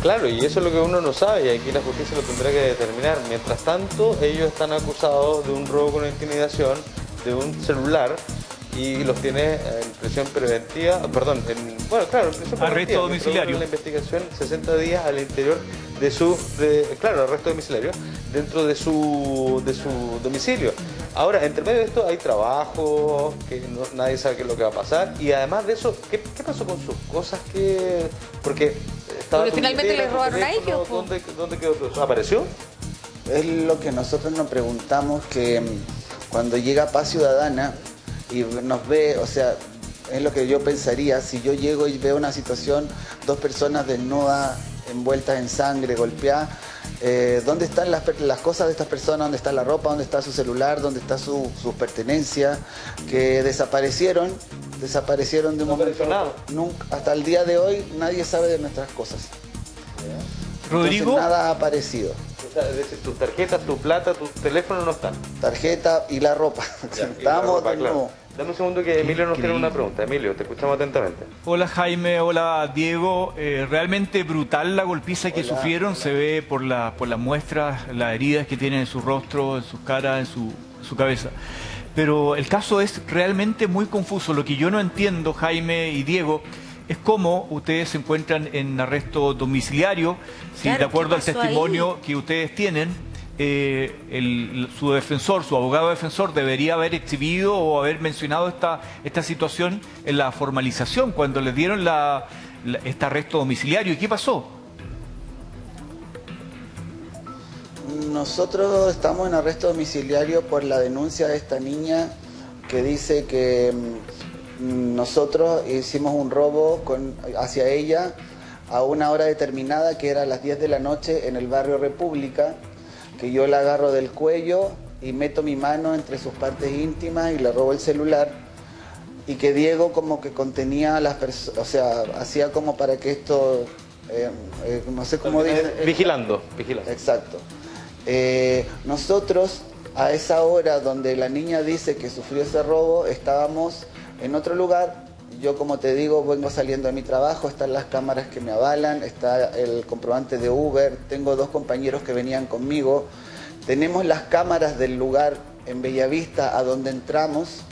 Claro, y eso es lo que uno no sabe, y aquí la justicia lo tendrá que determinar. Mientras tanto, ellos están acusados de un robo con intimidación, de un celular, y los tiene en prisión preventiva, perdón, bueno, claro, en prisión preventiva. Arresto domiciliario. La investigación, 60 días al interior de su, claro, arresto domiciliario, dentro de su domicilio. Ahora, entre medio de esto hay trabajo, que nadie sabe qué es lo que va a pasar, y además de eso, ¿qué pasó con sus cosas? Porque finalmente les robaron a ellos. ¿Dónde quedó todo eso? ¿Apareció? Es lo que nosotros nos preguntamos, que cuando llega Paz Ciudadana y nos ve, o sea, es lo que yo pensaría, si yo llego y veo una situación, dos personas desnudas, envueltas en sangre, golpeadas, ¿dónde están las cosas de estas personas? ¿Dónde está la ropa? ¿Dónde está su celular? ¿Dónde está sus pertenencias? Que desaparecieron de un momento. Nunca, hasta el día de hoy nadie sabe de nuestras cosas. Rodrigo. Entonces, nada ha aparecido. Es decir, tus tarjetas, tu plata, tu teléfono no están. Tarjeta y la ropa. Estábamos de nuevo. Dame un segundo que Emilio nos tiene una pregunta. Emilio, te escuchamos atentamente. Hola Jaime, hola Diego. Realmente brutal la golpiza que sufrieron. Se ve por las muestras, las heridas que tienen en su rostro, en sus caras, en su cabeza. Pero el caso es realmente muy confuso. Lo que yo no entiendo, Jaime y Diego, es cómo ustedes se encuentran en arresto domiciliario, si claro, de acuerdo al ¿qué pasó testimonio ahí? que ustedes tienen, su defensor, su abogado defensor, debería haber exhibido o haber mencionado esta situación en la formalización, cuando les dieron este arresto domiciliario. ¿Y qué pasó? Nosotros estamos en arresto domiciliario por la denuncia de esta niña que dice que nosotros hicimos un robo hacia ella a una hora determinada, que era a las 10 de la noche en el barrio República, que yo la agarro del cuello y meto mi mano entre sus partes íntimas y le robo el celular, y que Diego como que contenía a las personas, o sea, hacía como para que esto, no sé cómo dice. Vigilando. Exacto. Nosotros a esa hora donde la niña dice que sufrió ese robo, estábamos en otro lugar. Yo, como te digo, vengo saliendo de mi trabajo, están las cámaras que me avalan, está el comprobante de Uber, tengo dos compañeros que venían conmigo, tenemos las cámaras del lugar en Bellavista a donde entramos,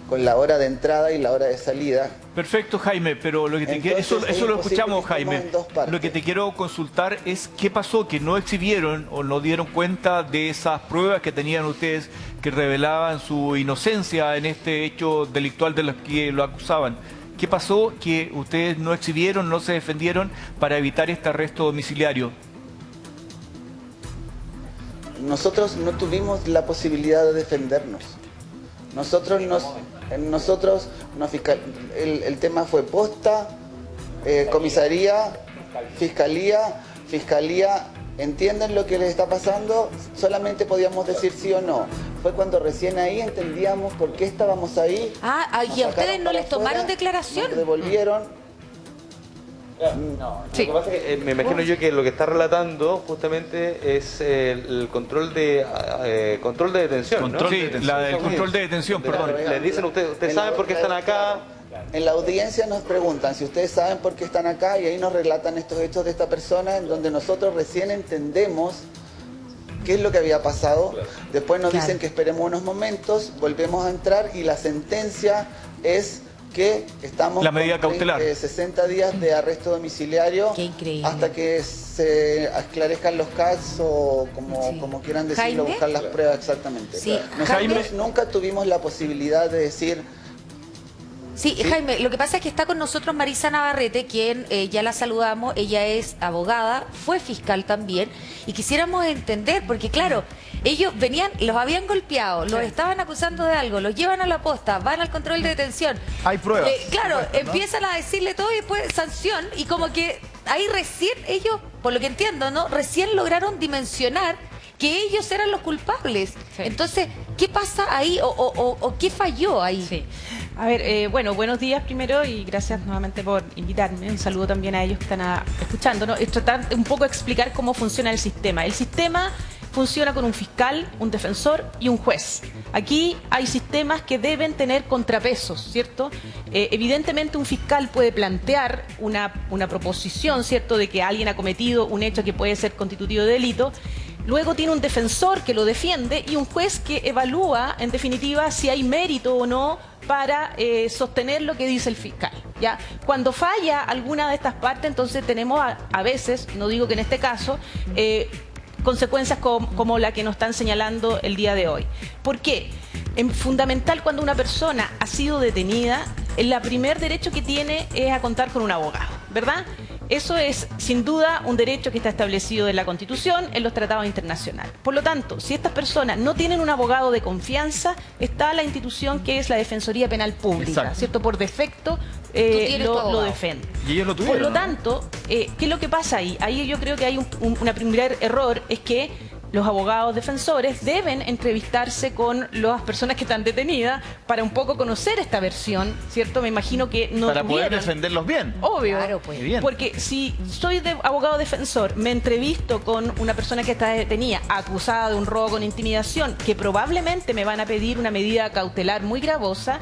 con la hora de entrada y la hora de salida. Perfecto, Jaime, pero lo que eso lo escuchamos, Jaime. Lo que te quiero consultar es qué pasó, que no exhibieron o no dieron cuenta de esas pruebas que tenían ustedes que revelaban su inocencia en este hecho delictual de los que lo acusaban. ¿Qué pasó que ustedes no exhibieron, no se defendieron para evitar este arresto domiciliario? Nosotros no tuvimos la posibilidad de defendernos. El tema fue posta, comisaría, fiscalía, ¿entienden lo que les está pasando? Solamente podíamos decir sí o no. Fue cuando recién ahí entendíamos por qué estábamos ahí. ¿Y a ustedes no les tomaron declaración? Nos devolvieron. No, sí. Lo que pasa es que me imagino yo que lo que está relatando justamente es el control de detención, ¿no? Sí, el control de detención, perdón. Le dicen ustedes saben por qué están acá. En la audiencia nos preguntan si ustedes saben por qué están acá, y ahí nos relatan estos hechos de esta persona, en donde nosotros recién entendemos qué es lo que había pasado. Después nos dicen que esperemos unos momentos, volvemos a entrar y la sentencia es que estamos la medida cautelar. 60 días de arresto domiciliario. Qué increíble. Hasta que se esclarezcan los casos, como quieran decirlo, buscar las pruebas exactamente. Sí. Nosotros nunca tuvimos la posibilidad de decir. Sí, Jaime, lo que pasa es que está con nosotros Marisa Navarrete, quien ya la saludamos, ella es abogada, fue fiscal también, y quisiéramos entender, porque claro, ellos venían, los habían golpeado, los estaban acusando de algo, los llevan a la posta, van al control de detención. Hay pruebas. Claro, empiezan a decirle todo y después sanción, y como que ahí recién ellos, por lo que entiendo, ¿no? Recién lograron dimensionar que ellos eran los culpables. Sí. Entonces, ¿qué pasa ahí o qué falló ahí? Sí. A ver, bueno, buenos días primero y gracias nuevamente por invitarme. Un saludo también a ellos que están escuchando, ¿no? Es tratar un poco de explicar cómo funciona el sistema. El sistema funciona con un fiscal, un defensor y un juez. Aquí hay sistemas que deben tener contrapesos, ¿cierto? Evidentemente un fiscal puede plantear una proposición, ¿cierto?, de que alguien ha cometido un hecho que puede ser constitutivo de delito. Luego tiene un defensor que lo defiende y un juez que evalúa, en definitiva, si hay mérito o no para sostener lo que dice el fiscal, ¿ya? Cuando falla alguna de estas partes, entonces tenemos a veces, no digo que en este caso, consecuencias como la que nos están señalando el día de hoy. ¿Por qué? Es fundamental cuando una persona ha sido detenida, el primer derecho que tiene es a contar con un abogado, ¿verdad? Eso es, sin duda, un derecho que está establecido en la Constitución, en los tratados internacionales. Por lo tanto, si estas personas no tienen un abogado de confianza, está la institución que es la Defensoría Penal Pública, exacto, ¿cierto? Por defecto lo defiende. Y ellos lo tuvieron, por lo ¿no? tanto, ¿qué es lo que pasa ahí? Ahí yo creo que hay un primer error, es que los abogados defensores deben entrevistarse con las personas que están detenidas para un poco conocer esta versión, ¿cierto? Me imagino que no para poder tuvieron. defenderlos bien. Obvio, Claro, pues. Bien. porque si soy abogado defensor, me entrevisto con una persona que está detenida, acusada de un robo con intimidación, que probablemente me van a pedir una medida cautelar muy gravosa,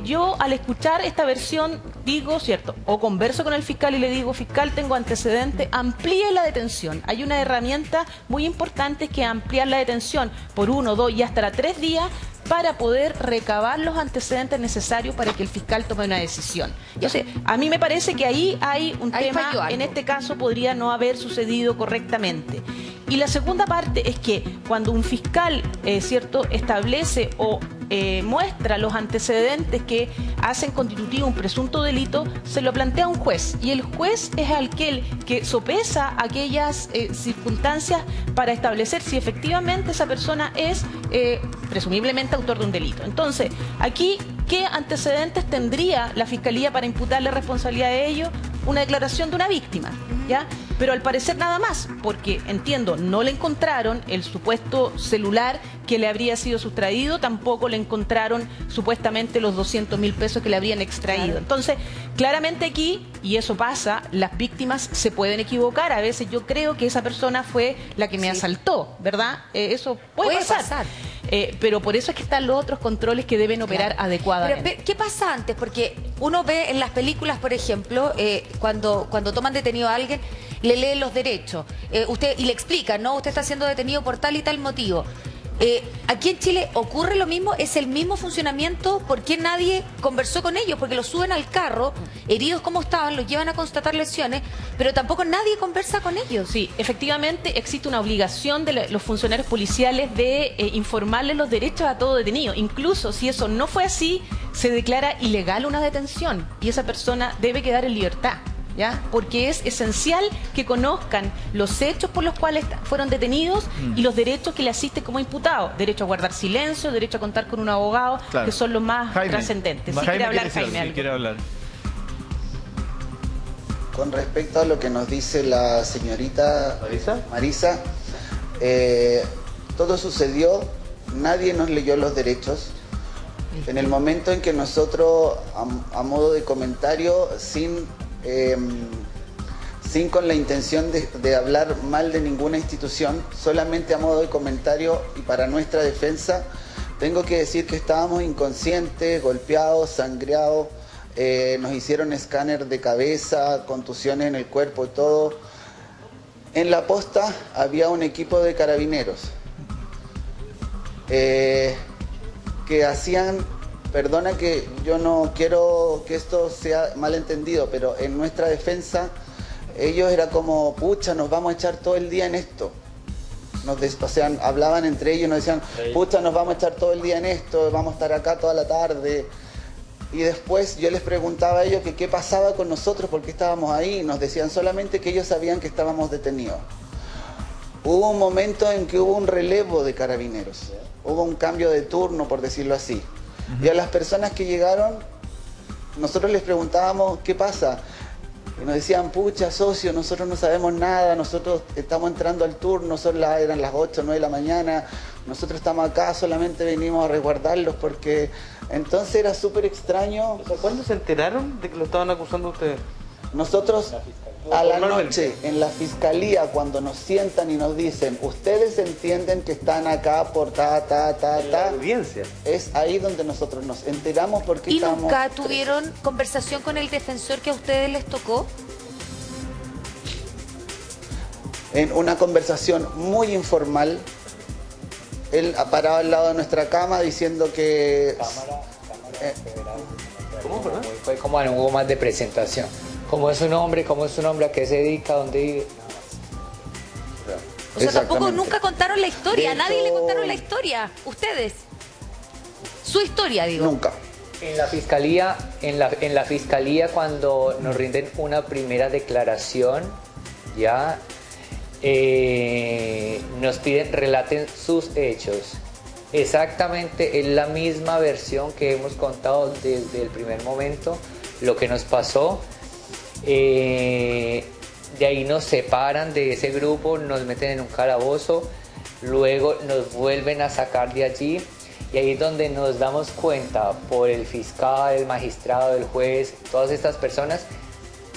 yo al escuchar esta versión digo, ¿cierto? O converso con el fiscal y le digo, fiscal, tengo antecedentes, amplíe la detención. Hay una herramienta muy importante que es ampliar la detención por 1, 2 y hasta 3 días para poder recabar los antecedentes necesarios para que el fiscal tome una decisión. Entonces, a mí me parece que ahí hay un Ahí falló tema, algo. en este caso podría no haber sucedido correctamente. Y la segunda parte es que cuando un fiscal, ¿cierto?, establece o muestra los antecedentes que hacen constitutivo un presunto delito, se lo plantea a un juez. Y el juez es aquel que sopesa aquellas circunstancias para establecer si efectivamente esa persona es presumiblemente autor de un delito. Entonces, aquí, ¿qué antecedentes tendría la Fiscalía para imputarle responsabilidad de ello? Una declaración de una víctima, ¿ya? Pero al parecer nada más, porque entiendo, no le encontraron el supuesto celular que le habría sido sustraído, tampoco le encontraron supuestamente los 200.000 pesos que le habrían extraído. Claro. Entonces, claramente aquí, y eso pasa, las víctimas se pueden equivocar. A veces yo creo que esa persona fue la que me asaltó, ¿verdad? Eso puede pasar. Pero por eso es que están los otros controles que deben operar adecuadamente. Pero, ¿qué pasa antes? Porque uno ve en las películas, por ejemplo, cuando toman detenido a alguien, le leen los derechos y le explican, ¿no? Usted está siendo detenido por tal y tal motivo. Aquí en Chile ocurre lo mismo, es el mismo funcionamiento. ¿Por qué nadie conversó con ellos? Porque los suben al carro, heridos como estaban, los llevan a constatar lesiones, pero tampoco nadie conversa con ellos. Sí, efectivamente existe una obligación de los funcionarios policiales de informarles los derechos a todo detenido. Incluso si eso no fue así, se declara ilegal una detención y esa persona debe quedar en libertad, ¿ya? Porque es esencial que conozcan los hechos por los cuales fueron detenidos y los derechos que le asisten como imputado. Derecho a guardar silencio, derecho a contar con un abogado, claro, que son los más trascendentes. Sí, quiere hablar Jaime. Sí, quiere hablar. Con respecto a lo que nos dice la señorita Marisa, todo sucedió, nadie nos leyó los derechos. En el momento en que nosotros, a modo de comentario, sin con la intención de hablar mal de ninguna institución, solamente a modo de comentario y para nuestra defensa, tengo que decir que estábamos inconscientes, golpeados, sangreados, nos hicieron escáner de cabeza, contusiones en el cuerpo y todo. En la posta había un equipo de carabineros que hacían... Perdona que yo no quiero que esto sea malentendido, pero en nuestra defensa ellos era como, pucha, nos vamos a echar todo el día en esto. O sea, hablaban entre ellos y nos decían, pucha, nos vamos a echar todo el día en esto, vamos a estar acá toda la tarde. Y después yo les preguntaba a ellos que qué pasaba con nosotros, por qué estábamos ahí. Nos decían solamente que ellos sabían que estábamos detenidos. Hubo un momento en que hubo un relevo de carabineros, hubo un cambio de turno, por decirlo así. Y a las personas que llegaron, nosotros les preguntábamos, ¿qué pasa? Y nos decían, pucha, socio, nosotros no sabemos nada, nosotros estamos entrando al turno, eran las 8 o 9 de la mañana, nosotros estamos acá, solamente venimos a resguardarlos porque... Entonces era súper extraño. O sea, ¿cuándo se enteraron de que lo estaban acusando ustedes? Nosotros, A la formalmente. noche, en la fiscalía, cuando nos sientan y nos dicen, ustedes entienden que están acá por La audiencia. es ahí donde nosotros nos enteramos porque ¿Y estamos nunca presos. tuvieron conversación con el defensor que a ustedes les tocó? En una conversación muy informal, él ha parado al lado de nuestra cama diciendo que... ¿Cómo, perdón? Fue como en un hubo más de presentación. ¿Cómo es su nombre? ¿Cómo es su nombre? ¿A qué se dedica? ¿Dónde vive? O sea, tampoco Exactamente. nunca contaron la historia. A De nadie le hecho- contaron la historia. Ustedes. Su historia, digo. Nunca. En la fiscalía cuando nos rinden una primera declaración, ya nos piden relaten sus hechos. Exactamente, es la misma versión que hemos contado desde el primer momento, lo que nos pasó. De ahí nos separan de ese grupo, nos meten en un calabozo, luego nos vuelven a sacar de allí y ahí es donde nos damos cuenta por el fiscal, el magistrado, el juez, todas estas personas,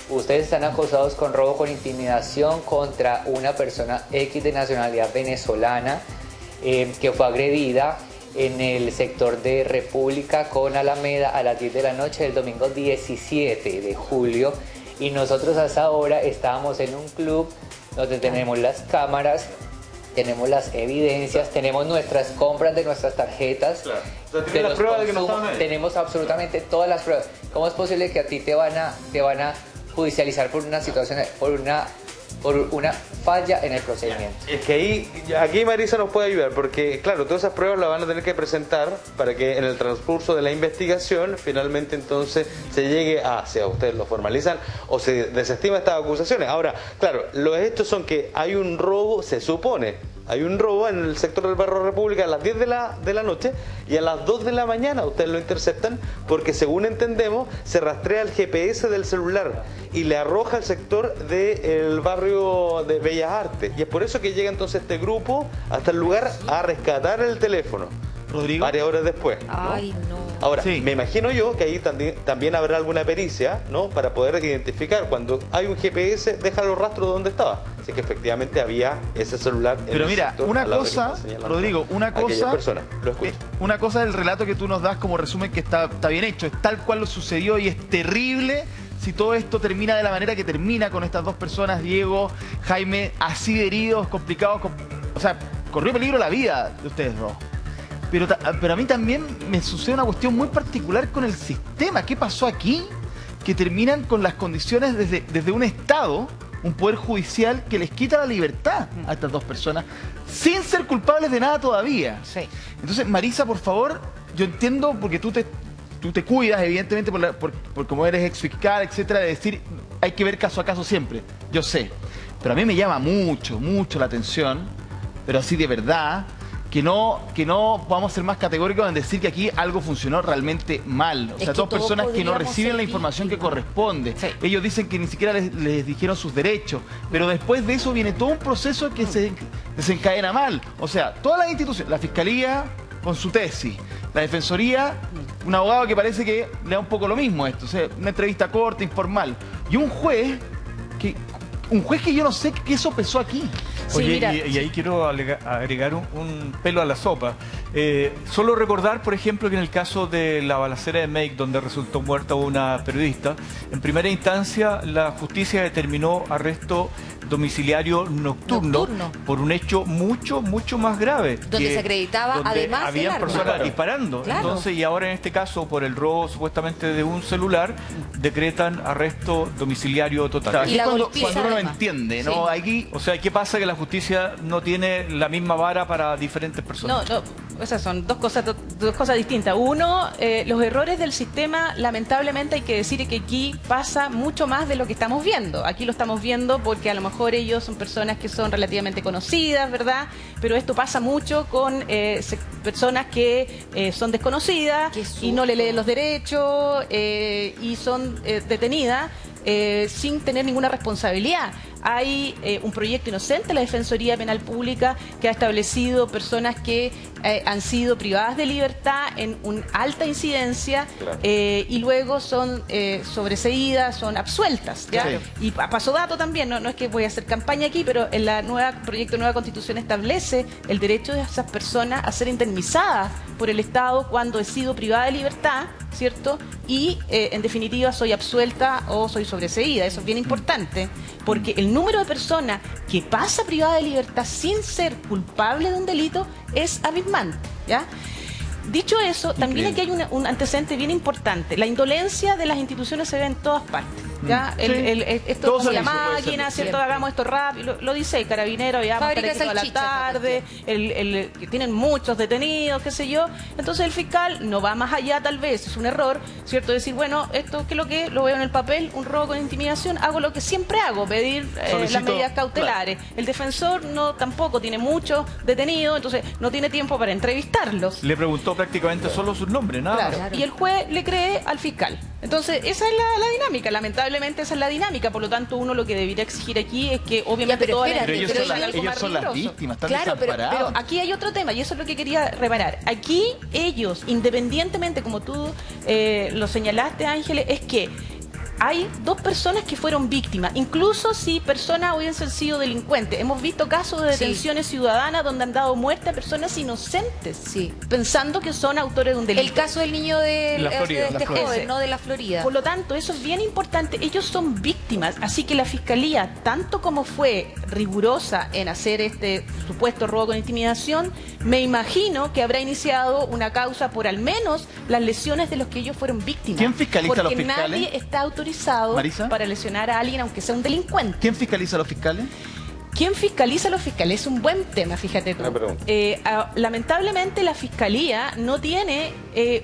ustedes están acusados con robo con intimidación contra una persona X de nacionalidad venezolana que fue agredida en el sector de República con Alameda a las 10 de la noche del domingo 17 de julio. Y nosotros hasta ahora estábamos en un club donde tenemos las cámaras, tenemos las evidencias, tenemos nuestras compras de nuestras tarjetas. Claro. O sea, tienen de las los pruebas de que no consumos, estaban ahí. tenemos absolutamente todas las pruebas. ¿Cómo es posible que a ti te van a judicializar por una situación, por una falla en el procedimiento? Es que aquí Marisa nos puede ayudar, porque claro, todas esas pruebas las van a tener que presentar para que en el transcurso de la investigación finalmente entonces se llegue a, si a ustedes lo formalizan o se desestima estas acusaciones. Ahora, claro, los hechos son que hay un robo, se supone, hay un robo en el sector del barrio República a las 10 de la noche y a las 2 de la mañana ustedes lo interceptan porque según entendemos se rastrea el GPS del celular y le arroja al sector del barrio de Bellas Artes. Y es por eso que llega entonces este grupo hasta el lugar a rescatar el teléfono. Rodrigo. Varias horas después. ¿no? Ay, no. Ahora, Sí. me imagino yo que ahí también habrá alguna pericia, ¿no? Para poder identificar cuando hay un GPS, deja los rastros de dónde estaba. Así que efectivamente había ese celular en Pero el mira, sector una a la hora que cosa, está señalando Rodrigo, una aquella cosa, persona. Lo escucho. una cosa es el relato que tú nos das como resumen que está bien hecho, es tal cual lo sucedió y es terrible si todo esto termina de la manera que termina con estas dos personas, Diego, Jaime, así de heridos, complicados, o sea, corrió peligro la vida de ustedes dos. Pero a mí también me sucede una cuestión muy particular con el sistema. ¿Qué pasó aquí? Que terminan con las condiciones desde un Estado, un poder judicial que les quita la libertad a estas dos personas sin ser culpables de nada todavía. Sí. Entonces, Marisa, por favor, yo entiendo porque tú te cuidas, evidentemente, por como eres ex fiscal, etcétera, de decir hay que ver caso a caso siempre. Yo sé. Pero a mí me llama mucho la atención, pero así de verdad, que no vamos a ser más categóricos en decir que aquí algo funcionó realmente mal. O sea, que dos todos personas que no podríamos reciben ser la información que víctimas. corresponde. Sí. Ellos dicen que ni siquiera les dijeron sus derechos, pero después de eso viene todo un proceso que se desencadena mal. O sea, todas las instituciones, la Fiscalía con su tesis, la Defensoría, un abogado que parece que le da un poco lo mismo a esto, o sea, una entrevista corta, informal, y un juez que yo no sé qué sopesó aquí. Sí, Oye, mira, y ahí quiero agregar un pelo a la sopa. Solo recordar, por ejemplo, que en el caso de la balacera de Make, donde resultó muerta una periodista, en primera instancia la justicia determinó arresto domiciliario nocturno. Por un hecho mucho más grave. Donde se acreditaba donde además el habían arma. personas Claro. disparando. Claro. Entonces, y ahora en este caso, por el robo supuestamente de un celular, decretan arresto domiciliario total. Y Aquí la cuando golpiza uno no además. entiende, Sí. ¿no? Aquí, o sea, ¿qué pasa? Que la justicia no tiene la misma vara para diferentes personas. No, esas son dos cosas distintas. Uno, los errores del sistema, lamentablemente hay que decir que aquí pasa mucho más de lo que estamos viendo. Aquí lo estamos viendo porque a lo mejor ellos son personas que son relativamente conocidas, ¿verdad? Pero esto pasa mucho con personas que son desconocidas Qué y no le susto. leen los derechos y son detenidas sin tener ninguna responsabilidad. Hay un proyecto inocente, la Defensoría Penal Pública, que ha establecido personas que han sido privadas de libertad en una alta incidencia, Claro. y luego son sobreseídas, son absueltas, ¿ya? Sí. Y paso dato también, no es que voy a hacer campaña aquí, pero en la proyecto de nueva Constitución establece el derecho de esas personas a ser indemnizadas por el Estado cuando he sido privada de libertad, ¿cierto? Y en definitiva soy absuelta o soy sobreseída. Eso es bien importante, porque el número de personas que pasa privada de libertad sin ser culpable de un delito es abismante, ¿ya? Dicho eso, también aquí hay un antecedente bien importante. La indolencia de las instituciones se ve en todas partes, ¿ya? Sí. Esto Todo como la servicio puede máquina, ser. ¿cierto? Siempre. Hagamos esto rápido. Lo dice el carabinero, ya vamos a estar Fábrica aquí de toda la salchichas, tarde, que tienen muchos detenidos, qué sé yo. Entonces el fiscal no va más allá, tal vez, es un error, ¿cierto? Decir, bueno, esto, ¿qué es lo que? Lo veo en el papel, un robo con intimidación, hago lo que siempre hago, pedir Solicito, las medidas cautelares. El defensor tampoco tiene muchos detenidos, entonces no tiene tiempo para entrevistarlos. Le preguntó prácticamente solo sus nombres, nada más. Claro. Y el juez le cree al fiscal. Entonces, esa es la dinámica. Lamentablemente, esa es la dinámica. Por lo tanto, uno lo que debería exigir aquí es que, obviamente, pero todas espérate, las pero instituciones hagan algo ellos más son las riguroso. víctimas, están Claro, pero desamparados. aquí hay otro tema, y eso es lo que quería reparar. Aquí, ellos, independientemente, como tú lo señalaste, Ángeles, es que hay dos personas que fueron víctimas, incluso si personas hubiesen sido delincuentes. Hemos visto casos de Sí. detenciones ciudadanas donde han dado muerte a personas inocentes, Sí. pensando que son autores de un delito. El caso del niño de, La Florida, de este la Florida. joven, no de la Florida. Por lo tanto, eso es bien importante. Ellos son víctimas, así que la Fiscalía, tanto como fue rigurosa en hacer este supuesto robo con intimidación, me imagino que habrá iniciado una causa por al menos las lesiones de los que ellos fueron víctimas. ¿Quién fiscaliza a los Porque fiscales? nadie está autorizado ¿Marisa? para lesionar a alguien, aunque sea un delincuente. ¿Quién fiscaliza a los fiscales? ¿Quién fiscaliza a los fiscales? Es un buen tema, fíjate tú. Una pregunta. Lamentablemente la Fiscalía no tiene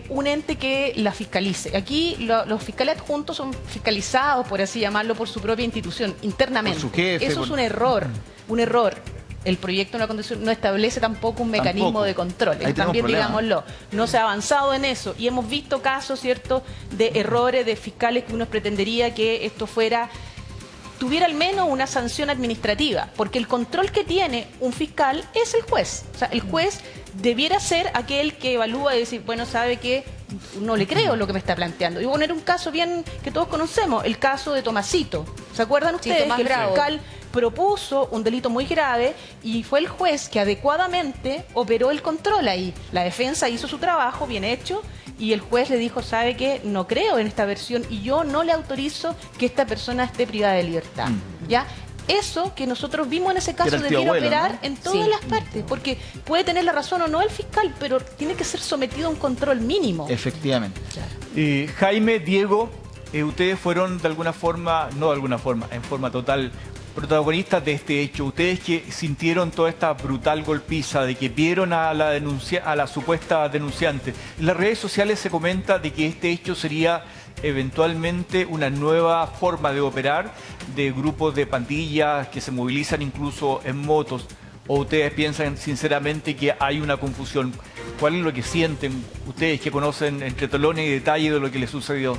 un ente que la fiscalice. Aquí los fiscales adjuntos son fiscalizados, por así llamarlo, por su propia institución, internamente. Por su jefe, Eso por- es un error, un error. El proyecto de una constitución no establece tampoco un mecanismo Tampoco. de control. Ahí tenemos También, problema. digámoslo, no se ha avanzado en eso. Y hemos visto casos, ¿cierto?, de errores de fiscales que uno pretendería que esto tuviera al menos una sanción administrativa, porque el control que tiene un fiscal es el juez. O sea, el juez debiera ser aquel que evalúa y decir, bueno, sabe que no le creo lo que me está planteando. Y voy a poner un caso bien que todos conocemos, el caso de Tomasito. ¿Se acuerdan Sí, ustedes Tomás que el Bravo. fiscal propuso un delito muy grave y fue el juez que adecuadamente operó el control ahí? La defensa hizo su trabajo bien hecho y el juez le dijo, sabe que no creo en esta versión y yo no le autorizo que esta persona esté privada de libertad. ¿Ya? Eso que nosotros vimos en ese caso Era el tío debiera abuelo, operar ¿no? en todas Sí. las partes, porque puede tener la razón o no el fiscal, pero tiene que ser sometido a un control mínimo. Efectivamente. Jaime, Diego, ustedes fueron de alguna forma, no de alguna forma, en forma total, protagonistas de este hecho. Ustedes que sintieron toda esta brutal golpiza, de que vieron a la supuesta denunciante. En las redes sociales se comenta de que este hecho sería eventualmente una nueva forma de operar de grupos de pandillas que se movilizan incluso en motos. ¿O ustedes piensan sinceramente que hay una confusión? ¿Cuál es lo que sienten ustedes que conocen entre telones y detalle de lo que les sucedió?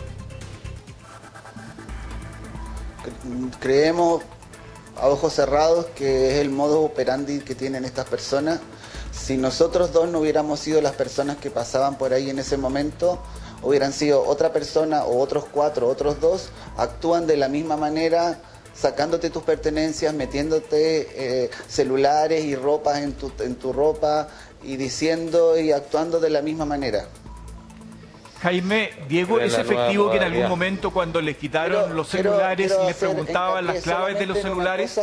Creemos a ojos cerrados que es el modus operandi que tienen estas personas. Si nosotros dos no hubiéramos sido las personas que pasaban por ahí en ese momento, hubieran sido otra persona o otros cuatro, otros dos, actúan de la misma manera, sacándote tus pertenencias, metiéndote celulares y ropas en tu ropa y diciendo y actuando de la misma manera. Jaime, Diego, Era ¿es la nueva efectivo que en algún modalidad. momento cuando les quitaron los celulares y les preguntaban las claves de los celulares?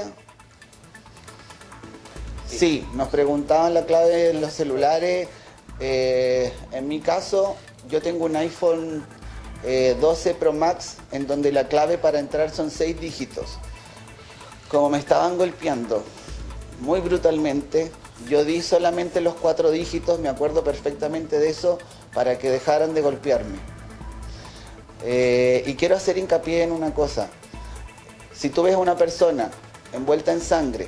Sí, nos preguntaban la clave de los celulares. En mi caso, yo tengo un iPhone 12 Pro Max en donde la clave para entrar son 6 dígitos. Como me estaban golpeando muy brutalmente, yo di solamente los 4 dígitos, me acuerdo perfectamente de eso, para que dejaran de golpearme. Y quiero hacer hincapié en una cosa. Si tú ves a una persona envuelta en sangre,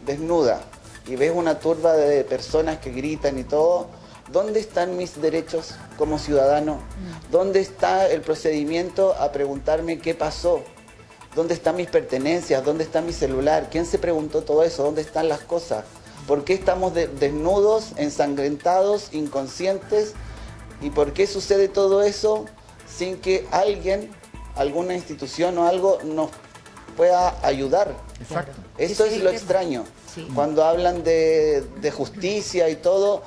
desnuda, y ves una turba de personas que gritan y todo, ¿dónde están mis derechos como ciudadano? ¿Dónde está el procedimiento a preguntarme qué pasó? ¿Dónde están mis pertenencias? ¿Dónde está mi celular? ¿Quién se preguntó todo eso? ¿Dónde están las cosas? ¿Por qué estamos desnudos, ensangrentados, inconscientes? ¿Y por qué sucede todo eso sin que alguien, alguna institución o algo nos pueda ayudar? Exacto. Eso es lo extraño. Sí. Cuando hablan de justicia y todo,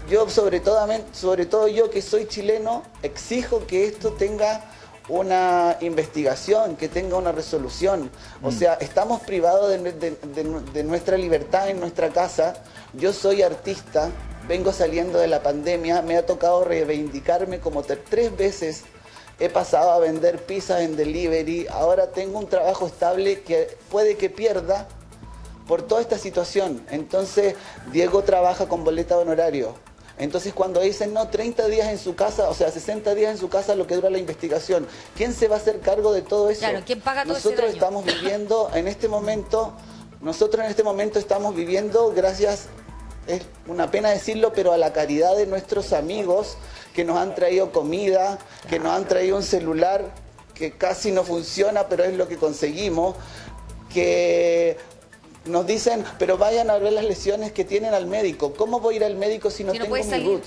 yo sobre todo yo que soy chileno, exijo que esto tenga una investigación, que tenga una resolución. O sea, estamos privados de nuestra libertad en nuestra casa. Yo soy artista, vengo saliendo de la pandemia, me ha tocado reivindicarme como 3 veces. He pasado a vender pizzas en delivery, ahora tengo un trabajo estable que puede que pierda por toda esta situación. Entonces, Diego trabaja con boleta de honorario. Entonces, cuando dicen, no, 30 días en su casa, o sea, 60 días en su casa, lo que dura la investigación, ¿quién se va a hacer cargo de todo eso? Claro, ¿quién paga todo ese Nosotros daño? estamos viviendo en este momento, estamos viviendo gracias, es una pena decirlo, pero a la caridad de nuestros amigos que nos han traído comida, que nos han traído un celular que casi no funciona, pero es lo que conseguimos, que nos dicen, pero vayan a ver las lesiones que tienen al médico. ¿Cómo voy a ir al médico si no Si no tengo puedes mi salir. RUT?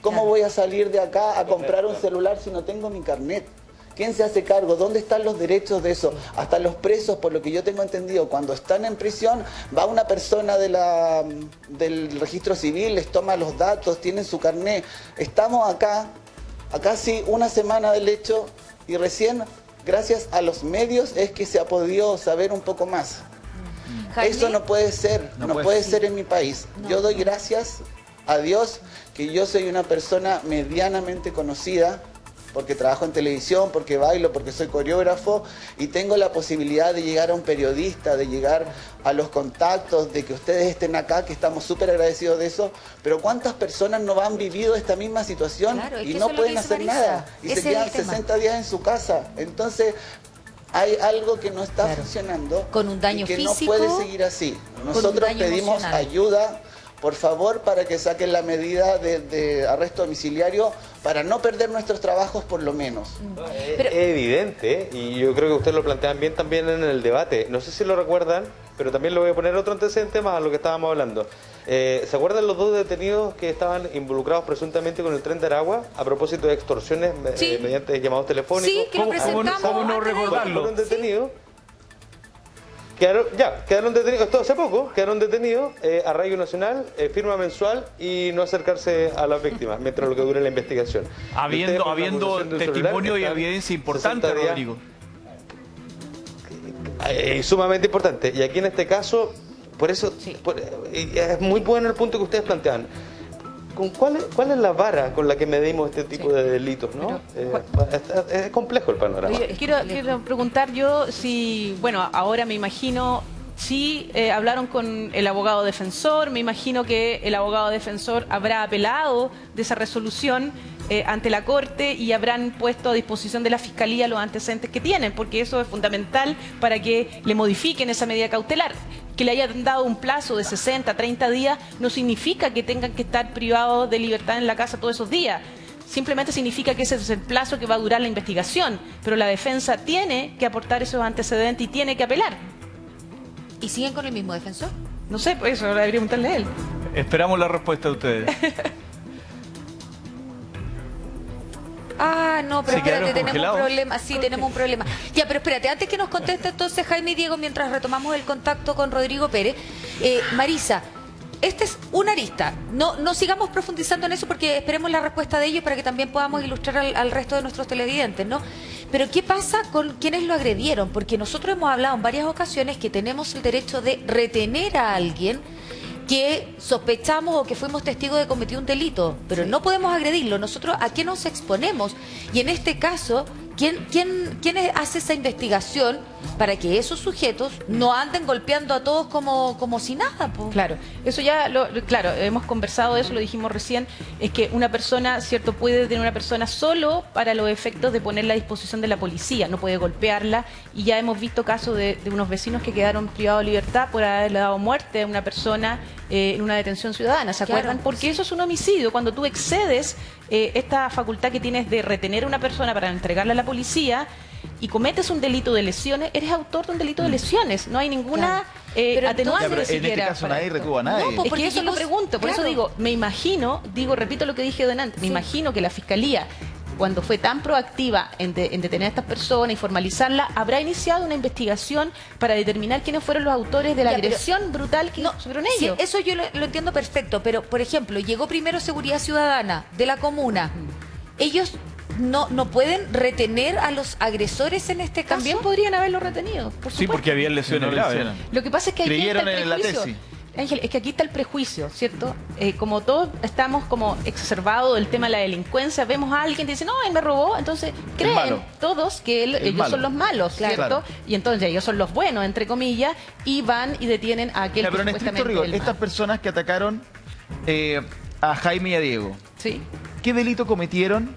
¿Cómo Claro. voy a salir de acá a comprar un celular si no tengo mi carnet? ¿Quién se hace cargo? ¿Dónde están los derechos de eso? Hasta los presos, por lo que yo tengo entendido, cuando están en prisión, va una persona del registro civil, les toma los datos, tienen su carnet. Estamos acá, a casi una semana del hecho, y recién, gracias a los medios, es que se ha podido saber un poco más. Jaime, Eso no puede ser, No no puede puede ser en mi país. No. Yo doy gracias a Dios que yo soy una persona medianamente conocida, porque trabajo en televisión, porque bailo, porque soy coreógrafo, y tengo la posibilidad de llegar a un periodista, de llegar a los contactos, de que ustedes estén acá, que estamos súper agradecidos de eso, pero ¿cuántas personas no han vivido esta misma situación Claro, es y que no eso es lo pueden que dice hacer Marisa. nada? Y Ese se es quedan el tema. 60 días en su casa. Entonces, hay algo que no está Claro. funcionando Con un daño y que físico, no puede seguir así. un Nosotros daño pedimos emocional. ayuda, por favor, para que saquen la medida de arresto domiciliario para no perder nuestros trabajos por lo menos. Pero- Es evidente, y yo creo que ustedes lo plantean bien también en el debate. No sé si lo recuerdan, pero también le voy a poner otro antecedente más a lo que estábamos hablando. ¿Se acuerdan los 2 detenidos que estaban involucrados presuntamente con el Tren de Aragua a propósito de extorsiones Sí. mediante llamados telefónicos? Sí, que lo presentamos. cómo no antes de- recordarlo? Fueron detenidos. Quedaron detenidos, esto hace poco, quedaron detenidos a radio nacional, firma mensual y no acercarse a las víctimas mientras lo que dure la investigación. Ustedes, por la Habiendo acusación de un testimonio y celular, evidencia están importante, 60 días, Rodrigo. Sumamente importante. Y aquí en este caso, por eso, Sí. es muy bueno el punto que ustedes plantean. ¿Cuál es la vara con la que medimos este tipo de delitos? ¿No? Es complejo el panorama. Oye, quiero preguntar yo si, bueno, ahora me imagino, si hablaron con el abogado defensor, me imagino que el abogado defensor habrá apelado de esa resolución ante la Corte y habrán puesto a disposición de la Fiscalía los antecedentes que tienen, porque eso es fundamental para que le modifiquen esa medida cautelar. Que le hayan dado un plazo de 60, 30 días no significa que tengan que estar privados de libertad en la casa todos esos días. Simplemente significa que ese es el plazo que va a durar la investigación, pero la defensa tiene que aportar esos antecedentes y tiene que apelar. ¿Y siguen con el mismo defensor? No sé, pues eso debería preguntarle a él. Esperamos la respuesta de ustedes. Ah, no, pero ¿Se quedaron espérate, tenemos congelados? un problema. Sí, tenemos un problema. Ya, pero espérate, antes que nos conteste entonces Jaime y Diego, mientras retomamos el contacto con Rodrigo Pérez. Marisa, este es una arista. No sigamos profundizando en eso porque esperemos la respuesta de ellos para que también podamos ilustrar al resto de nuestros televidentes, ¿no? Pero ¿qué pasa con quienes lo agredieron? Porque nosotros hemos hablado en varias ocasiones que tenemos el derecho de retener a alguien que sospechamos o que fuimos testigos de cometer un delito, pero no podemos agredirlo. Nosotros, ¿a qué nos exponemos? Y en este caso, ¿quién hace esa investigación para que esos sujetos no anden golpeando a todos como si nada? Po? Claro, eso ya, claro, hemos conversado de eso, lo dijimos recién, es que una persona, ¿cierto?, puede detener a una persona solo para los efectos de ponerla a disposición de la policía, no puede golpearla, y ya hemos visto casos de unos vecinos que quedaron privados de libertad por haberle dado muerte a una persona en una detención ciudadana, ¿se acuerdan? Claro. Porque eso es un homicidio, cuando tú excedes esta facultad que tienes de retener a una persona para entregarla a la policía, y cometes un delito de lesiones, eres autor de un delito de lesiones. No hay ninguna atenuante Ya, pero en siquiera este caso para nadie esto. retuvo a nadie. No, Es que eso lo pregunto, por eso claro. digo, me imagino, repito lo que dije delante, me imagino que la Fiscalía, cuando fue tan proactiva en detener a estas personas y formalizarla, habrá iniciado una investigación para determinar quiénes fueron los autores de la Ya, pero- agresión brutal que sufrieron Sí, ellos. eso yo lo entiendo perfecto, pero por ejemplo, llegó primero Seguridad Ciudadana de la comuna. Ellos no pueden retener a los agresores en este caso. También podrían haberlo retenido, por Sí, supuesto. porque había lesiones No lo graves. hicieron. Lo que pasa es que aquí Creyeron está el en la prejuicio. tesis. Ángel, es que aquí está el prejuicio, ¿cierto? Como todos estamos como exacerbados del tema de la delincuencia, vemos a alguien que dice, no, él me robó, entonces creen malo. todos que ellos malo. son los malos, Claro. ¿cierto? Y entonces ellos son los buenos, entre comillas, y van y detienen a aquel Ya, pero que en estricto supuestamente rigor, es el estas malo. personas que atacaron a Jaime y a Diego, ¿Sí? ¿qué delito cometieron?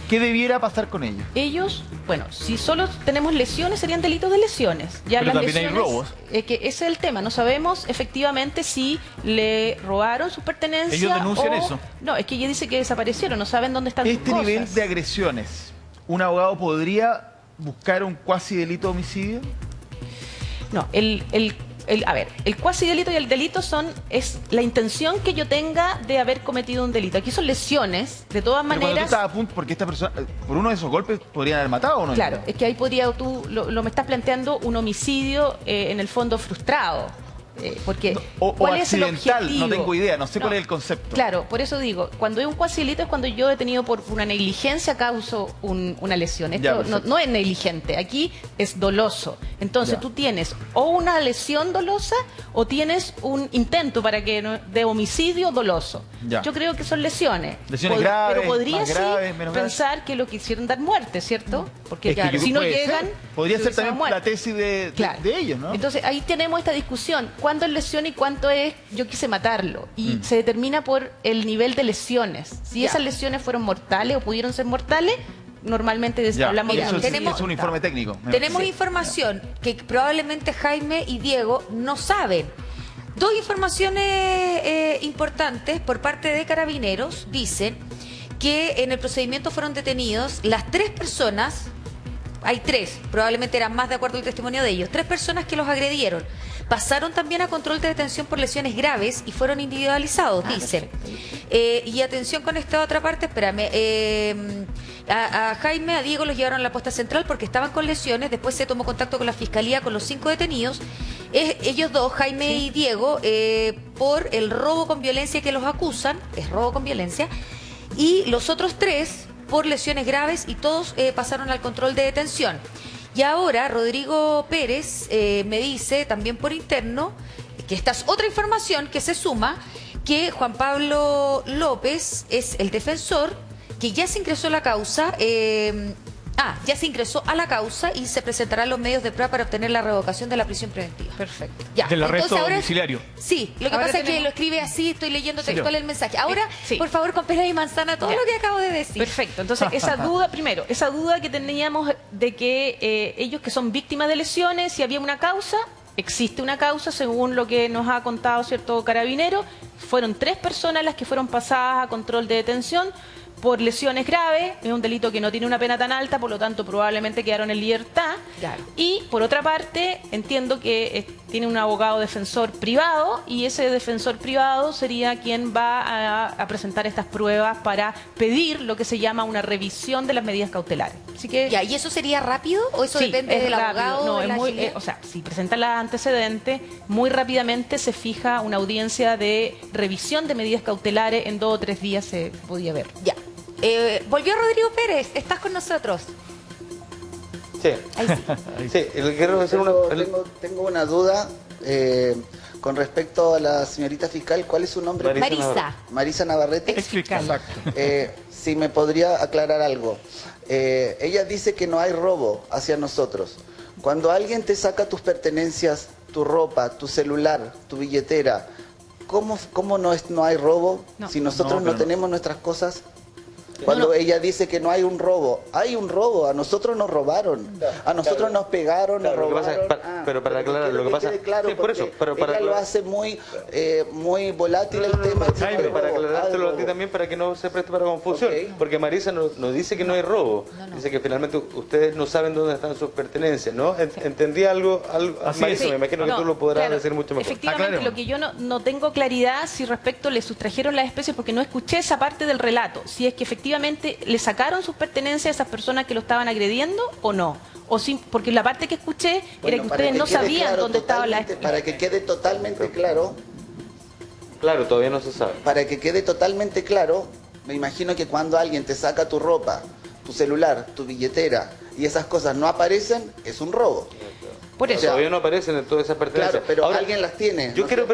¿Qué debiera pasar con ellos? Ellos, bueno, si solo tenemos lesiones, serían delitos de lesiones. Ya Pero las también hay lesiones, robos. que ese es el tema. No sabemos efectivamente si le robaron sus pertenencias. Ellos denuncian o- eso. No, es que ella dice que desaparecieron, no saben dónde están Este sus nivel cosas. de agresiones, ¿un abogado podría buscar un cuasi delito de homicidio? No, a ver, el cuasi delito y el delito es la intención que yo tenga de haber cometido un delito. Aquí son lesiones, de todas Pero cuando tú maneras. estás a punto, porque esta persona, por uno de esos golpes, podrían haber matado o no. Claro, es que ahí podría tú, lo me estás planteando un homicidio en el fondo frustrado. Porque O ¿cuál es el accidental, objetivo? no tengo idea, no sé cuál es el concepto. Claro, por eso digo, cuando hay un cuasi delito es cuando yo detenido por una negligencia causo una lesión. Ya, Esto perfecto. no es negligente, aquí es doloso. Entonces Ya. tú tienes o una lesión dolosa o tienes un intento de homicidio doloso. Ya. Yo creo que son lesiones. Lesiones graves, pero podría más sí graves, menos graves. pensar que lo quisieron dar muerte, ¿cierto? Porque Es que claro, yo- si no puede ser. llegan... Podría se ser hubiesen también muerto. la tesis de ellos, ¿no? Entonces ahí tenemos esta discusión, ¿cuánto es lesión y cuánto es yo quise matarlo? Y se determina por el nivel de lesiones. Si Ya. esas lesiones fueron mortales o pudieron ser mortales, normalmente Ya, hablamos mira, eso de es un informe técnico. Tenemos información que probablemente Jaime y Diego no saben. Dos informaciones importantes por parte de Carabineros dicen que en el procedimiento fueron detenidos las 3 personas, hay 3, probablemente eran más de acuerdo al testimonio de ellos, 3 personas que los agredieron. Pasaron también a control de detención por lesiones graves y fueron individualizados, dicen. Y atención con esta otra parte, espérame. A Jaime, a Diego los llevaron a la posta central porque estaban con lesiones. Después se tomó contacto con la fiscalía con los 5 detenidos. Ellos dos, Jaime y Diego, por el robo con violencia que los acusan, es robo con violencia. Y los otros 3 por lesiones graves y todos pasaron al control de detención. Y ahora Rodrigo Pérez me dice también por interno que esta es otra información que se suma, que Juan Pablo López es el defensor, que ya se ingresó a la causa, ya se ingresó a la causa y se presentarán los medios de prueba para obtener la revocación de la prisión preventiva. Perfecto. Ya, Del arresto entonces ahora- domiciliario. Sí, lo que Ahora pasa es que tenemos- lo escribe así, estoy leyendo Sí. textual el mensaje. Ahora, Sí. por favor, con pera y manzana todo Ya. lo que acabo de decir. Perfecto, entonces esa duda, primero, esa duda que teníamos de que ellos que son víctimas de lesiones, si había una causa, existe una causa según lo que nos ha contado cierto carabinero, fueron 3 personas las que fueron pasadas a control de detención por lesiones graves, es un delito que no tiene una pena tan alta, por lo tanto probablemente quedaron en libertad. Claro. Y por otra parte, entiendo que tiene un abogado defensor privado y ese defensor privado sería quien va a presentar estas pruebas para pedir lo que se llama una revisión de las medidas cautelares. Así que Ya, ¿y eso sería rápido o eso sí, depende es del rápido. abogado? No, de es la muy, agilidad? o sea, si presentan los antecedentes, muy rápidamente se fija una audiencia de revisión de medidas cautelares, en 2 o 3 días se podía ver. Ya. Volvió Rodrigo Pérez, estás con nosotros. Sí. Ahí sí. Sí, quiero hacer una... Tengo una duda con respecto a la señorita fiscal. ¿Cuál es su nombre? Marisa. Marisa Navarrete. Ex fiscal. Si me podría aclarar algo. Ella dice que no hay robo hacia nosotros. Cuando alguien te saca tus pertenencias, tu ropa, tu celular, tu billetera, ¿cómo no hay robo? No. Si nosotros No, pero no tenemos nuestras cosas. Cuando ella dice que no hay un robo, hay un robo, a nosotros nos robaron, a nosotros nos pegaron, Claro, nos lo que pasa es robaron. que pero para aclarar, lo que pasa... Claro, sí, por eso, pero para ella lo aclarar... hace muy volátil el tema. Jaime, para aclarártelo a ti también, para que no se preste para confusión, porque Marisa nos dice que no hay robo, dice que finalmente ustedes no saben dónde están sus pertenencias, ¿no? ¿Entendí algo? Marisa, me imagino que tú lo podrás decir mucho mejor. Efectivamente, lo que yo no tengo claridad si respecto le sustrajeron las especies, porque no escuché esa parte del relato, si es que efectivamente le sacaron sus pertenencias a esas personas que lo estaban agrediendo o no. O sí, porque la parte que escuché era que ustedes no sabían dónde estaban las especies. Para que quede totalmente claro... Claro, todavía no se sabe. Para que quede totalmente claro, me imagino que cuando alguien te saca tu ropa, tu celular, tu billetera y esas cosas no aparecen, es un robo. Por eso. Todavía no aparecen en todas esas pertenencias. Claro, pero ahora, alguien las tiene. Yo quiero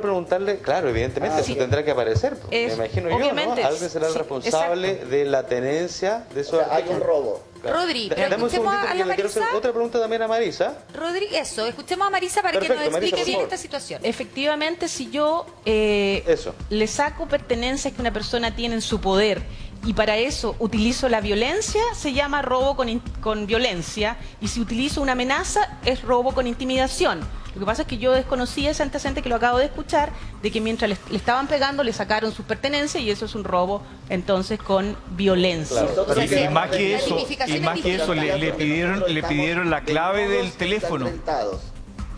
preguntarle, claro, evidentemente, eso tendrá que aparecer. Me imagino obviamente, yo, ¿no? Alguien será el responsable de la tenencia de esos hay un robo. Claro. Rodri, Dame un escuchemos segundito a que la le quiero hacer Marisa. otra pregunta también a Marisa. Rodri, eso, escuchemos a Marisa para Perfecto, que nos explique Marisa, por bien favor. esta situación. Efectivamente, si yo Eso. le saco pertenencias que una persona tiene en su poder y para eso utilizo la violencia, se llama robo con violencia, y si utilizo una amenaza, es robo con intimidación. Lo que pasa es que yo desconocía ese antecedente que lo acabo de escuchar, de que mientras le estaban pegando, le sacaron sus pertenencias, y eso es un robo, entonces, con violencia. Claro. Y más que La eso, tipificación y más es que eso, le pidieron la clave del teléfono.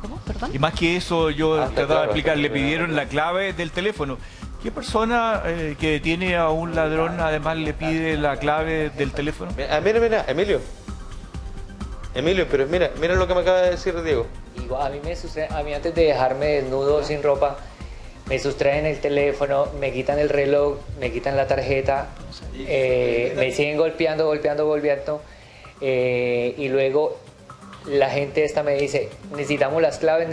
¿Cómo? ¿Perdón? Y más que eso, yo trataba de claro, explicar, le pidieron la clave del teléfono. ¿Qué persona que detiene a un ladrón además le pide la clave del teléfono? Mira, Emilio, pero mira lo que me acaba de decir Diego. Digo, a mí antes de dejarme desnudo sin ropa, me sustraen el teléfono, me quitan el reloj, me quitan la tarjeta, me siguen golpeando, y luego la gente esta me dice, necesitamos las claves,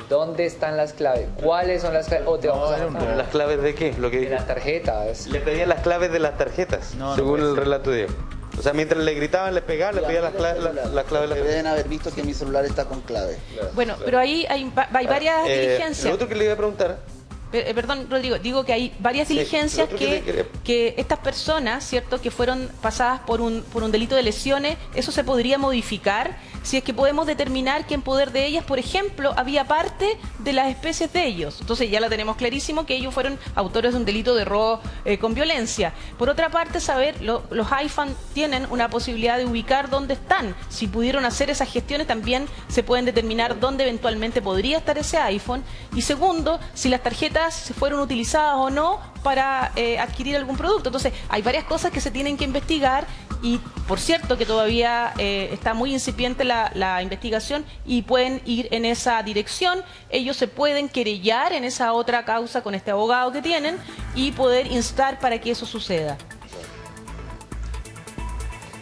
¿dónde están las claves? ¿Cuáles son las claves? O te vamos a sacar. ¿Las claves de qué? Lo que De las tarjetas. le pedían las claves de las tarjetas, según el relato de Diego. O sea, mientras le gritaban, le pegaban, le pedían las claves de las tarjetas. Deben haber visto que mi celular está con clave. Bueno, pero ahí hay varias diligencias. Lo otro que le iba a preguntar... Perdón, Rodrigo, digo que hay varias diligencias lo otro que estas personas, ¿cierto?, que fueron pasadas por un delito de lesiones, eso se podría modificar si es que podemos determinar que en poder de ellas, por ejemplo, había parte de las especies de ellos. Entonces ya la tenemos clarísimo que ellos fueron autores de un delito de robo con violencia. Por otra parte, saber, los iPhone tienen una posibilidad de ubicar dónde están. Si pudieron hacer esas gestiones, también se pueden determinar dónde eventualmente podría estar ese iPhone. Y segundo, si las tarjetas se fueron utilizadas o no para adquirir algún producto. Entonces, hay varias cosas que se tienen que investigar, y por cierto que todavía está muy incipiente la investigación y pueden ir en esa dirección. Ellos se pueden querellar en esa otra causa con este abogado que tienen y poder instar para que eso suceda.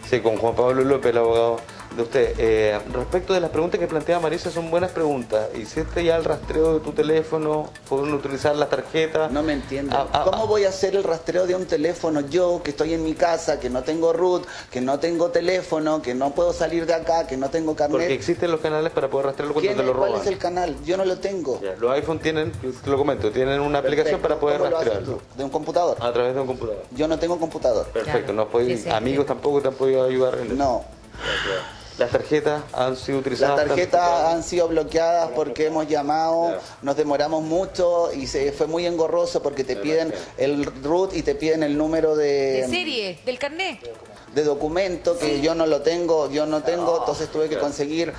Sí, con Juan Pablo López, el abogado de usted. Respecto de las preguntas que plantea Marisa, son buenas preguntas. ¿Hiciste ya el rastreo de tu teléfono? ¿Fueron a utilizar las tarjetas? No me entiendo. ¿Cómo voy a hacer el rastreo de un teléfono yo, que estoy en mi casa, que no tengo root, que no tengo teléfono, que no puedo salir de acá, que no tengo carnet? Porque existen los canales para poder rastrearlo cuando te lo roban. ¿Cuál es el canal? Yo no lo tengo. Ya, los iPhone tienen, te lo comento, tienen una aplicación para poder ¿Cómo lo haces rastrearlo. tú? ¿De un computador? A través de un computador. Yo no tengo computador. Perfecto, Claro. no podéis, Sí, amigos tampoco te han podido ayudar en eso. No. Las tarjetas han sido Las utilizadas. tarjetas han sido bloqueadas porque hemos llamado, Claro. nos demoramos mucho y fue muy engorroso porque te piden el root y te piden el número De serie, del carnet. de documento que yo no lo tengo, entonces tuve que conseguir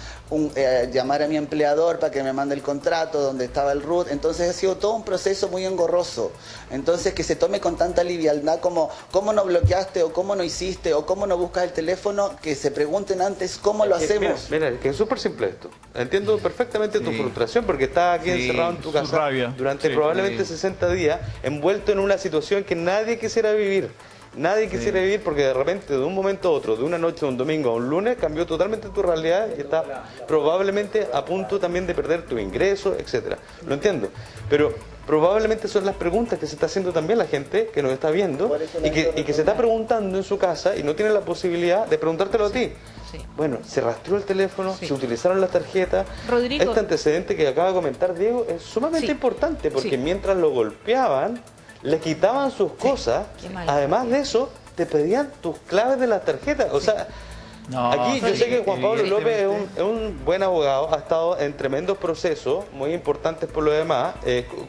llamar a mi empleador para que me mande el contrato donde estaba el root. Entonces ha sido todo un proceso muy engorroso. Entonces que se tome con tanta liviandad como cómo no bloqueaste o cómo no hiciste o cómo no buscas el teléfono, que se pregunten antes cómo lo hacemos. Mira, que es súper simple esto. Entiendo perfectamente tu frustración porque estás aquí encerrado en tu su casa rabia. durante Sí, probablemente sí. 60 días, envuelto en una situación que nadie quisiera vivir. Nadie quisiera vivir porque de repente, de un momento a otro, de una noche a un domingo a un lunes, cambió totalmente tu realidad y estás probablemente a punto también de perder tu ingreso, etcétera. Lo entiendo. Pero probablemente son las preguntas que se está haciendo también la gente que nos está viendo y que se está preguntando en su casa y no tiene la posibilidad de preguntártelo a ti. Sí. Bueno, se rastreó el teléfono, se utilizaron las tarjetas. Rodrigo. Este antecedente que acaba de comentar Diego es sumamente Sí. importante porque Sí. mientras lo golpeaban, le quitaban sus cosas. Qué mal. Además de eso, te pedían tus claves de las tarjetas. O sea, No, Aquí yo sé que Juan Pablo López evidentemente. es un buen abogado, ha estado en tremendos procesos, muy importantes por lo demás,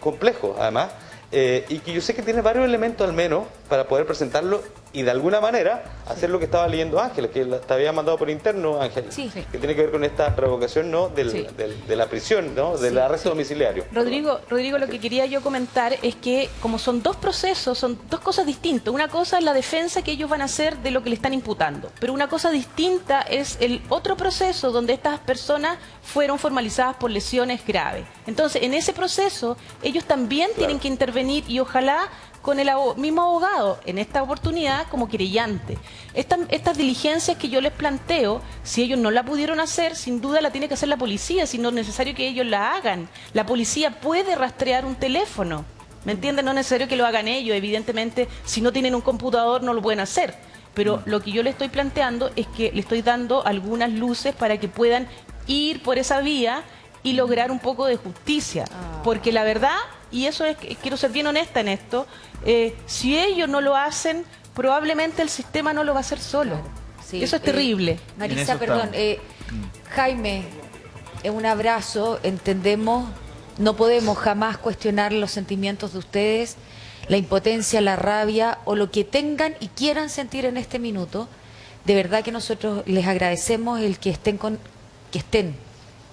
complejos además, y que yo sé que tiene varios elementos al menos para poder presentarlo y de alguna manera hacer lo que estaba leyendo Ángel, que te había mandado por interno, Ángel, Sí. que tiene que ver con esta revocación, ¿no? Sí. De la prisión, ¿no? Del arresto domiciliario. Rodrigo, lo que quería yo comentar es que como son dos procesos, son dos cosas distintas. Una cosa es la defensa que ellos van a hacer de lo que le están imputando, pero una cosa distinta es el otro proceso donde estas personas fueron formalizadas por lesiones graves. Entonces, en ese proceso, ellos también tienen que intervenir y ojalá con el mismo abogado, en esta oportunidad como querellante. Estas diligencias que yo les planteo, si ellos no la pudieron hacer, sin duda la tiene que hacer la policía, si no es necesario que ellos la hagan. La policía puede rastrear un teléfono, ¿me entienden? No es necesario que lo hagan ellos, evidentemente, si no tienen un computador no lo pueden hacer. Pero lo que yo le estoy planteando es que le estoy dando algunas luces para que puedan ir por esa vía y lograr un poco de justicia. Porque la verdad, y eso es, quiero ser bien honesta en esto, si ellos no lo hacen, probablemente el sistema no lo va a hacer solo. Sí, Eso es terrible. Marisa, En eso perdón, Jaime, un abrazo, entendemos, no podemos jamás cuestionar los sentimientos de ustedes, la impotencia, la rabia o lo que tengan y quieran sentir en este minuto. De verdad que nosotros les agradecemos el que estén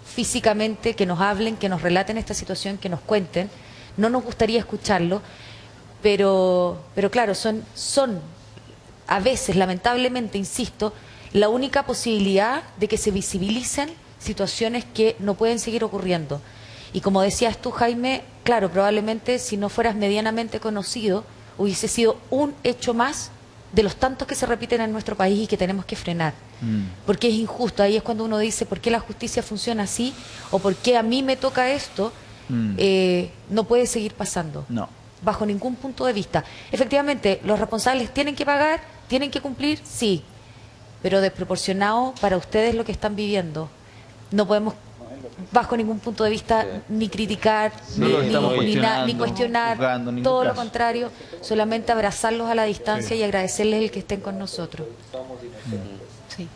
físicamente, que nos hablen, que nos relaten esta situación, que nos cuenten. No nos gustaría escucharlo, pero claro, son a veces, lamentablemente, insisto, la única posibilidad de que se visibilicen situaciones que no pueden seguir ocurriendo. Y como decías tú, Jaime, claro, probablemente si no fueras medianamente conocido, hubiese sido un hecho más de los tantos que se repiten en nuestro país y que tenemos que frenar. Porque es injusto. Ahí es cuando uno dice, ¿por qué la justicia funciona así? ¿O por qué a mí me toca esto? No puede seguir pasando. No. Bajo ningún punto de vista. Efectivamente, los responsables tienen que pagar, tienen que cumplir, sí, pero desproporcionado para ustedes lo que están viviendo. No podemos, bajo ningún punto de vista, ni criticar, No lo estamos ni cuestionando, cuestionar, juzgando en ningún todo lo caso. contrario, solamente abrazarlos a la distancia y agradecerles el que estén con nosotros. Sí.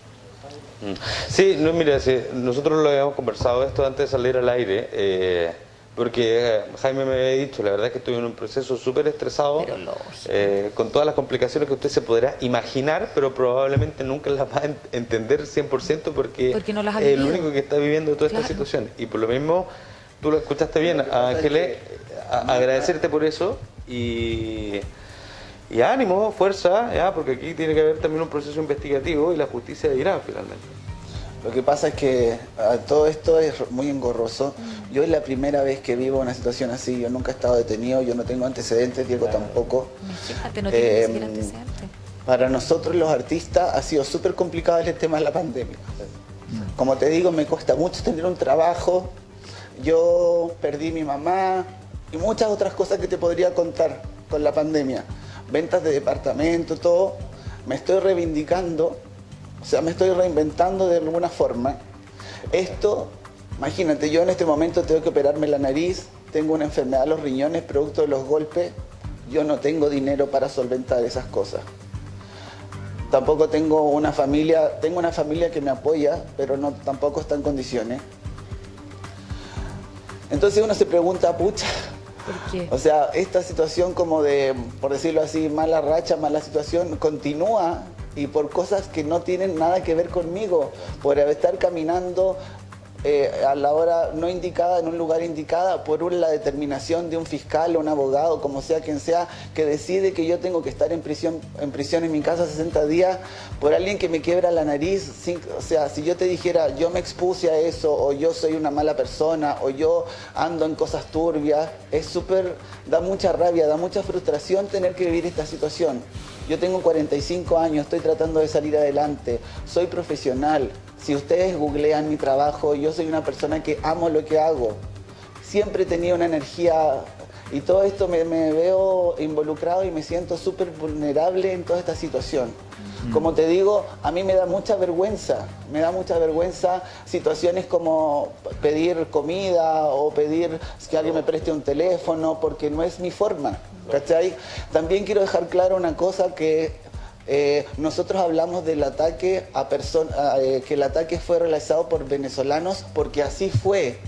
Sí, no, mira, sí, nosotros lo habíamos conversado esto antes de salir al aire, porque Jaime me había dicho, la verdad es que estoy en un proceso súper estresado, Pero lógico. con todas las complicaciones que usted se podrá imaginar, pero probablemente nunca las va a entender 100% porque no las ha es el vivido. único que está viviendo toda esta Claro. situación. Y por lo mismo, tú lo escuchaste bien, Ángeles, agradecerte por eso y ánimo, fuerza, ya, porque aquí tiene que haber también un proceso investigativo y la justicia dirá finalmente. Lo que pasa es que todo esto es muy engorroso. Yo es la primera vez que vivo una situación así. Yo nunca he estado detenido, yo no tengo antecedentes, Diego tampoco. Fíjate, no tiene ni siquiera antecedentes. Para nosotros los artistas ha sido súper complicado el tema de la pandemia. Como te digo, me cuesta mucho tener un trabajo. Yo perdí mi mamá y muchas otras cosas que te podría contar con la pandemia. Ventas de departamento, todo. Me estoy reivindicando. O sea, me estoy reinventando de alguna forma. Esto, imagínate, yo en este momento tengo que operarme la nariz, tengo una enfermedad de los riñones producto de los golpes, yo no tengo dinero para solventar esas cosas. Tampoco tengo una familia que me apoya, pero no, tampoco está en condiciones. Entonces uno se pregunta, pucha, ¿Por qué? o sea, esta situación como de, por decirlo así, mala racha, mala situación, continúa y por cosas que no tienen nada que ver conmigo, por estar caminando a la hora no indicada, en un lugar indicada, por la determinación de un fiscal o un abogado, como sea quien sea, que decide que yo tengo que estar en prisión en mi casa 60 días, por alguien que me quiebra la nariz. O sea, si yo te dijera, yo me expuse a eso, o yo soy una mala persona, o yo ando en cosas turbias, da mucha rabia, da mucha frustración tener que vivir esta situación. Yo tengo 45 años, estoy tratando de salir adelante, soy profesional. Si ustedes googlean mi trabajo, yo soy una persona que amo lo que hago. Siempre he tenido una energía y todo esto me veo involucrado y me siento súper vulnerable en toda esta situación. Como te digo, a mí me da mucha vergüenza situaciones como pedir comida o pedir que alguien me preste un teléfono, porque no es mi forma, ¿cachai? También quiero dejar claro una cosa que Nosotros hablamos del ataque a personas, que el ataque fue realizado por venezolanos, porque así fue.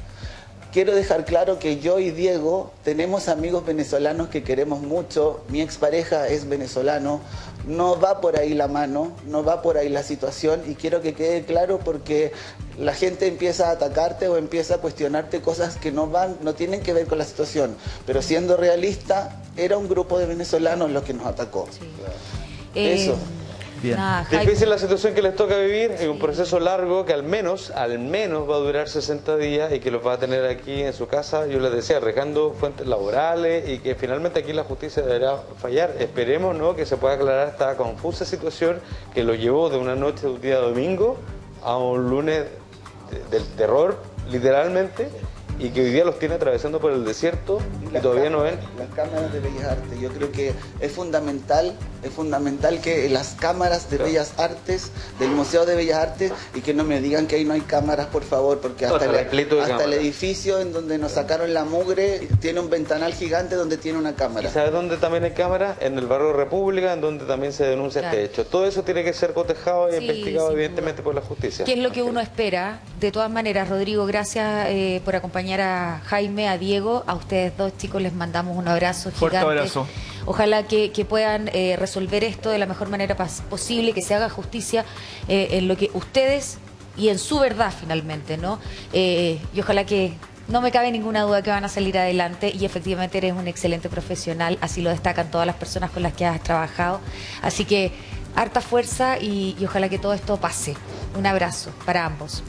Quiero dejar claro que yo y Diego tenemos amigos venezolanos que queremos mucho. Mi expareja es venezolano. No va por ahí la mano, no va por ahí la situación, y quiero que quede claro porque la gente empieza a atacarte o empieza a cuestionarte cosas que no tienen que ver con la situación. Pero siendo realista, era un grupo de venezolanos los que nos atacó. Sí. Eso. Bien. Nada, Jaime. Difícil la situación que les toca vivir, es un proceso largo que al menos va a durar 60 días y que los va a tener aquí en su casa, yo les decía, arriesgando fuentes laborales, y que finalmente aquí la justicia deberá fallar. Esperemos, ¿no?, que se pueda aclarar esta confusa situación que lo llevó de una noche de un día domingo a un lunes del terror, literalmente, y que hoy día los tiene atravesando por el desierto y todavía no ven. Las cámaras de Bellas Artes, yo creo que es fundamental que las cámaras de Bellas Artes, del Museo de Bellas Artes, y que no me digan que ahí no hay cámaras, por favor, porque hasta el edificio en donde nos sacaron la mugre tiene un ventanal gigante donde tiene una cámara. ¿Y sabes dónde también hay cámaras? En el barrio República, en donde también se denuncia este hecho. Todo eso tiene que ser cotejado e investigado evidentemente por la justicia. ¿Qué es lo que uno espera? De todas maneras, Rodrigo, gracias por acompañar a Jaime, a Diego, a ustedes dos chicos les mandamos un abrazo gigante. Fuerte abrazo. Ojalá que puedan resolver esto de la mejor manera posible, que se haga justicia en lo que ustedes y en su verdad finalmente, ¿no? Y ojalá que no me cabe ninguna duda que van a salir adelante, y efectivamente eres un excelente profesional, así lo destacan todas las personas con las que has trabajado. Así que harta fuerza y ojalá que todo esto pase. Un abrazo para ambos.